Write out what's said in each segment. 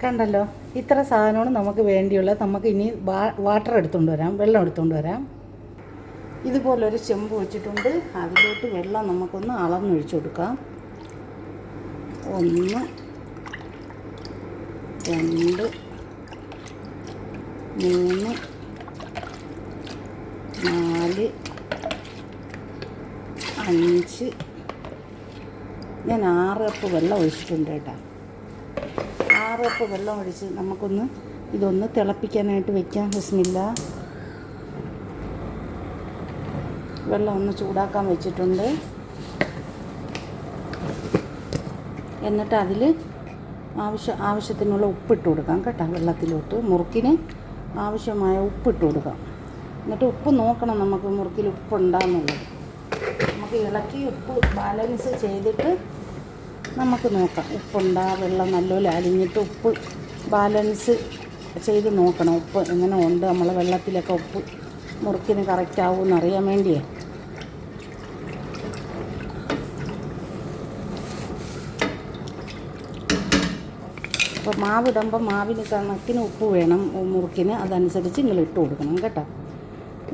കണ്ടല്ലോ, ഇത്ര സാധനമാണ് നമുക്ക് വേണ്ടിയുള്ളത്. നമുക്ക് ഇനി വാട്ടർ എടുത്തുകൊണ്ട് വരാം, വെള്ളം എടുത്തുകൊണ്ട് വരാം. ഇതുപോലൊരു ചെമ്പ് വെച്ചിട്ടുണ്ട്. അതിലോട്ട് വെള്ളം നമുക്കൊന്ന് അളന്നൊഴിച്ചു കൊടുക്കാം. 1 2 3 4 5 ഞാൻ 6 കപ്പ് വെള്ളം ഒഴിച്ചിട്ടുണ്ട് കേട്ടോ. 6 കപ്പ് വെള്ളം ഒഴിച്ച് നമുക്കൊന്ന് ഇതൊന്ന് തിളപ്പിക്കാനായിട്ട് വെക്കാം. ബിസ്മില്ലാ. വെള്ളം ഒന്ന് ചൂടാക്കാൻ വെച്ചിട്ടുണ്ട്. എന്നിട്ട് അതിൽ ആവശ്യത്തിനുള്ള ഉപ്പിട്ട് കൊടുക്കാം കേട്ടോ. വെള്ളത്തിലോട്ട് മുറുക്കിന് ആവശ്യമായ ഉപ്പിട്ട് കൊടുക്കാം. എന്നിട്ട് ഉപ്പ് നോക്കണം, നമുക്ക് മുറുക്കിൽ ഉപ്പുണ്ടാകുന്നുള്ളത്. നമുക്ക് ഇളക്കി ഉപ്പ് ബാലൻസ് ചെയ്തിട്ട് നമുക്ക് നോക്കാം ഉപ്പുണ്ടാ. വെള്ളം നല്ലപോലെ അലിഞ്ഞിട്ട് ഉപ്പ് ബാലൻസ് ചെയ്ത് നോക്കണം. ഉപ്പ് എങ്ങനെ ഉണ്ട്, നമ്മൾ വെള്ളത്തിലൊക്കെ ഉപ്പ് മുറുക്കിന് കറക്റ്റ് ആവുമെന്ന് അറിയാൻ വേണ്ടിയേ. അപ്പോൾ മാവിടുമ്പോൾ മാവിന് കണക്കിന് ഉപ്പ് വേണം മുറുക്കിന്. അതനുസരിച്ച് നിങ്ങൾ ഇട്ട് കൊടുക്കണം കേട്ടോ.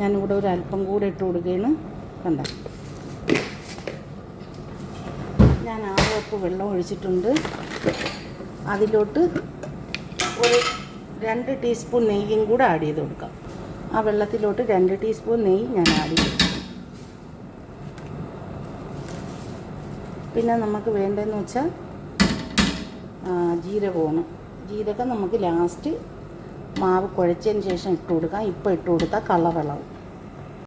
ഞാനിവിടെ ഒരു അല്പം കൂടെ ഇട്ട് കൊടുക്കുകയാണ്. കണ്ട, ഞാൻ 6 കപ്പ് വെള്ളം ഒഴിച്ചിട്ടുണ്ട്. അതിലോട്ട് ഒരു 2 ടീസ്പൂൺ നെയ്യും കൂടെ ആഡ് ചെയ്ത് കൊടുക്കാം. ആ വെള്ളത്തിലോട്ട് 2 ടീസ്പൂൺ നെയ്യ് ഞാൻ ആഡ് ചെയ്തു. പിന്നെ നമുക്ക് വേണ്ടതെന്ന് വെച്ചാൽ ജീരകമാണ്. ജീരകം നമുക്ക് ലാസ്റ്റ് മാവ് കുഴച്ചതിന് ശേഷം ഇട്ട് കൊടുക്കാം. ഇപ്പോൾ ഇട്ട് കൊടുത്താൽ കളറിളവും.